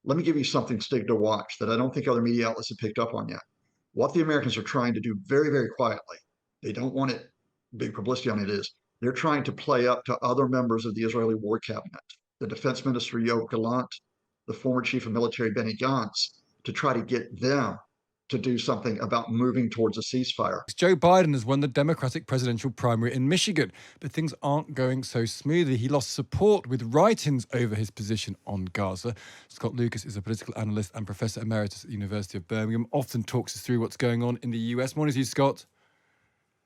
let me give you something, Stig, to watch that I don't think other media outlets have picked up on yet. What the Americans are trying to do very, very quietly, they don't want it big publicity on it, is they're trying to play up to other members of the Israeli war cabinet, the defense minister Yoav Gallant, the former chief of military Benny Gantz, to try to get them to do something about moving towards a ceasefire. Joe Biden has won the Democratic presidential primary in Michigan, but things aren't going so smoothly. He lost support with write-ins over his position on Gaza. Scott Lucas is a political analyst and professor emeritus at the University of Birmingham, often talks us through what's going on in the US. Morning to you, Scott.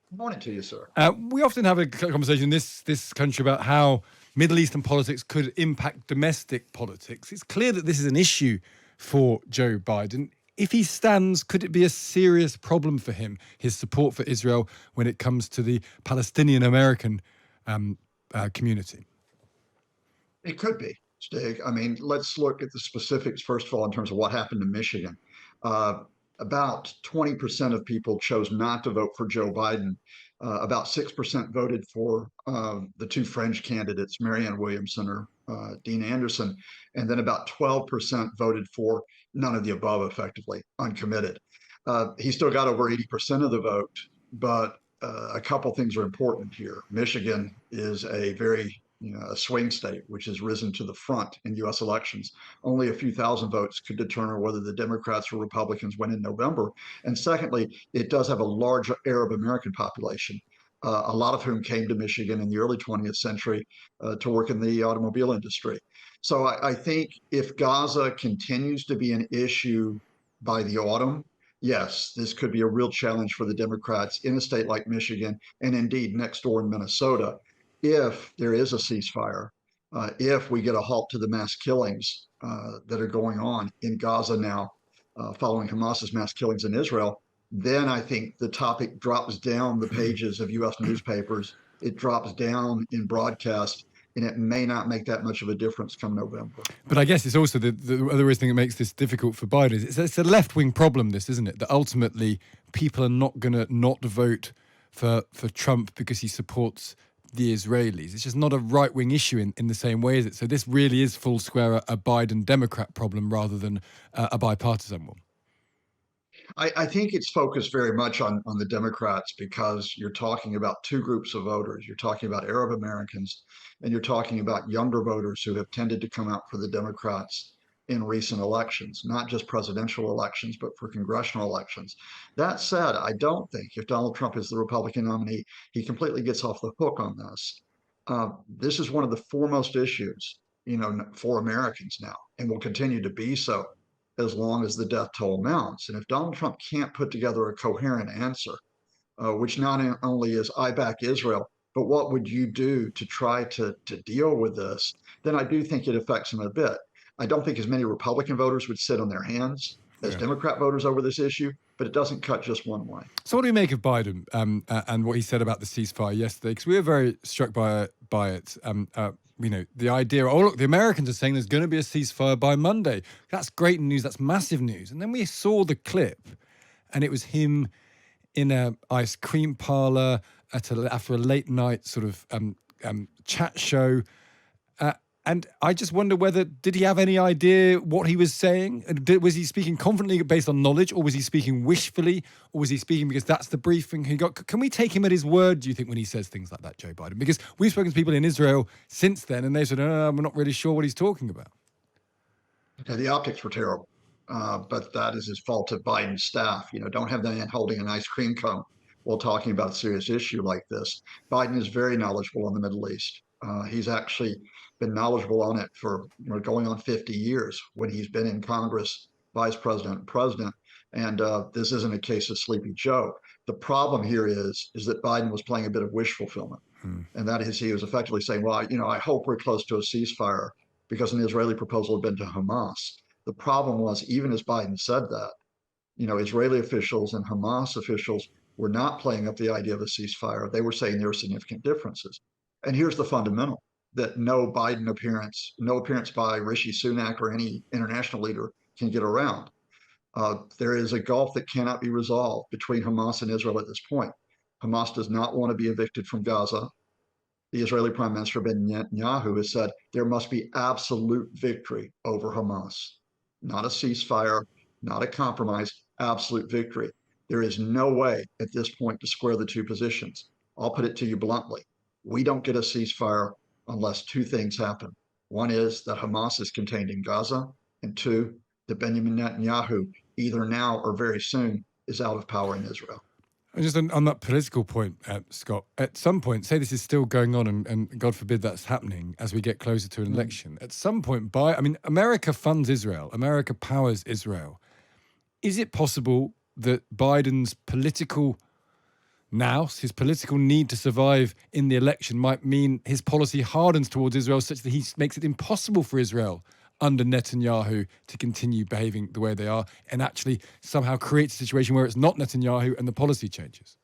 Good morning to you, sir. We often have a conversation in this country about how Middle Eastern politics could impact domestic politics. It's clear that this is an issue for Joe Biden. If he stands, could it be a serious problem for him, his support for Israel, when it comes to the Palestinian-American community? It could be, Stig. I mean, let's look at the specifics, first of all, in terms of what happened in Michigan. About 20% of people chose not to vote for Joe Biden. About 6% voted for the two French candidates, Marianne Williamson or Dean Anderson, and then about 12% voted for none of the above, effectively, uncommitted. He still got over 80% of the vote, but a couple things are important here. Michigan is a very a swing state, which has risen to the front in U.S. elections. Only a few thousand votes could determine whether the Democrats or Republicans win in November. And secondly, it does have a large Arab American population, a lot of whom came to Michigan in the early 20th century to work in the automobile industry. So I think if Gaza continues to be an issue by the autumn, yes, this could be a real challenge for the Democrats in a state like Michigan and indeed next door in Minnesota. If there is a ceasefire, if we get a halt to the mass killings that are going on in Gaza now, following Hamas's mass killings in Israel, then I think the topic drops down the pages of U.S. newspapers. It drops down in broadcast, and it may not make that much of a difference come November. But I guess it's also the other thing that makes this difficult for Biden is it's a left-wing problem, this, isn't it? That ultimately people are not going to not vote for Trump because he supports the Israelis. It's just not a right-wing issue in the same way, is it? So this really is full square a Biden Democrat problem rather than a bipartisan one. I think it's focused very much on the Democrats because you're talking about two groups of voters. You're talking about Arab Americans and you're talking about younger voters who have tended to come out for the Democrats in recent elections, not just presidential elections, but for congressional elections. That said, I don't think if Donald Trump is the Republican nominee, he completely gets off the hook on this. This is one of the foremost issues, for Americans now, and will continue to be so as long as the death toll mounts. And if Donald Trump can't put together a coherent answer, which not only is I back Israel, but what would you do to try to deal with this, then I do think it affects him a bit. I don't think as many Republican voters would sit on their hands as Democrat voters over this issue, but it doesn't cut just one way. So what do you make of Biden and what he said about the ceasefire yesterday? Because we were very struck by it. The idea, look, the Americans are saying there's going to be a ceasefire by Monday. That's great news. That's massive news. And then we saw the clip, and it was him in an ice cream parlor after a late night sort of chat show. And I just wonder did he have any idea what he was saying? Was he speaking confidently based on knowledge, or was he speaking wishfully, or was he speaking because that's the briefing he got? Can we take him at his word, do you think, when he says things like that, Joe Biden? Because we've spoken to people in Israel since then, and they said, no, we're not really sure what he's talking about. Okay, the optics were terrible, but that is his fault of Biden's staff. Don't have them holding an ice cream cone while talking about a serious issue like this. Biden is very knowledgeable on the Middle East. He's actually been knowledgeable on it for going on 50 years when he's been in Congress, vice president, president. And this isn't a case of Sleepy Joe. The problem here is that Biden was playing a bit of wish fulfillment. And that is, he was effectively saying, well, I hope we're close to a ceasefire because an Israeli proposal had been to Hamas. The problem was, even as Biden said that, Israeli officials and Hamas officials were not playing up the idea of a ceasefire. They were saying there were significant differences. And here's the fundamental, that no Biden appearance, no appearance by Rishi Sunak or any international leader can get around. There is a gulf that cannot be resolved between Hamas and Israel at this point. Hamas does not want to be evicted from Gaza. The Israeli Prime Minister Netanyahu has said there must be absolute victory over Hamas. not a ceasefire, not a compromise, absolute victory. There is no way at this point to square the two positions. I'll put it to you bluntly. We don't get a ceasefire unless two things happen. One is that Hamas is contained in Gaza, and two, that Benjamin Netanyahu, either now or very soon, is out of power in Israel. And just on that political point, Scott, at some point, say this is still going on, and God forbid that's happening as we get closer to an election. At some point, America funds Israel, America powers Israel. Is it possible that Biden's political his political need to survive in the election might mean his policy hardens towards Israel such that he makes it impossible for Israel under Netanyahu to continue behaving the way they are, and actually somehow creates a situation where it's not Netanyahu and the policy changes?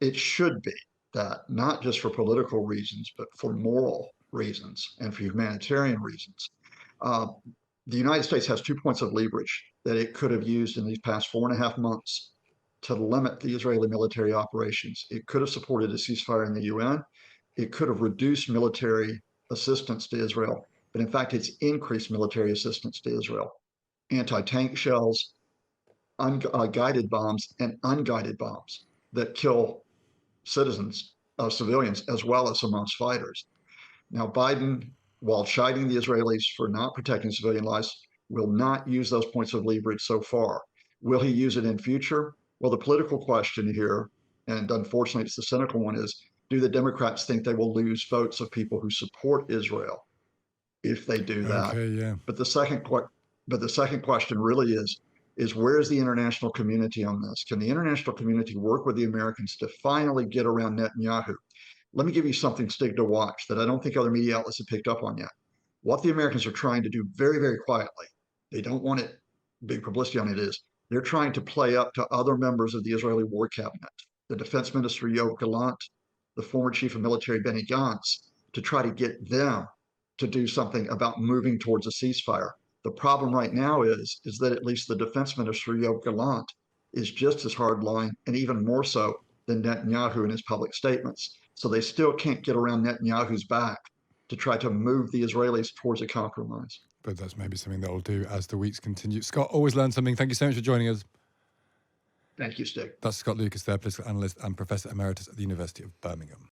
It should be that, not just for political reasons, but for moral reasons and for humanitarian reasons. Uh, the United States has 2 points of leverage that it could have used in these past 4.5 months to limit the Israeli military operations. It could have supported a ceasefire in the UN. It could have reduced military assistance to Israel, but in fact, it's increased military assistance to Israel. Anti-tank shells, guided bombs, and unguided bombs that kill citizens, civilians, as well as Hamas fighters. Now, Biden, while chiding the Israelis for not protecting civilian lives, will not use those points of leverage so far. Will he use it in future? Well, the political question here, and unfortunately it's the cynical one, is do the Democrats think they will lose votes of people who support Israel if they do that? Okay, yeah. But the second question really is where is the international community on this? Can the international community work with the Americans to finally get around Netanyahu? Let me give you something, Stig, to watch that I don't think other media outlets have picked up on yet. What the Americans are trying to do very, very quietly, they don't want it big publicity on it, is they're trying to play up to other members of the Israeli war cabinet, the defense minister Yoav Gallant, the former chief of military Benny Gantz, to try to get them to do something about moving towards a ceasefire. The problem right now is that at least the defense minister Yoav Gallant is just as hardline and even more so than Netanyahu in his public statements. So they still can't get around Netanyahu's back to try to move the Israelis towards a compromise. But that's maybe something that will do as the weeks continue. Scott, always learn something. Thank you so much for joining us. Thank you, Stig. That's Scott Lucas there, political analyst and professor emeritus at the University of Birmingham.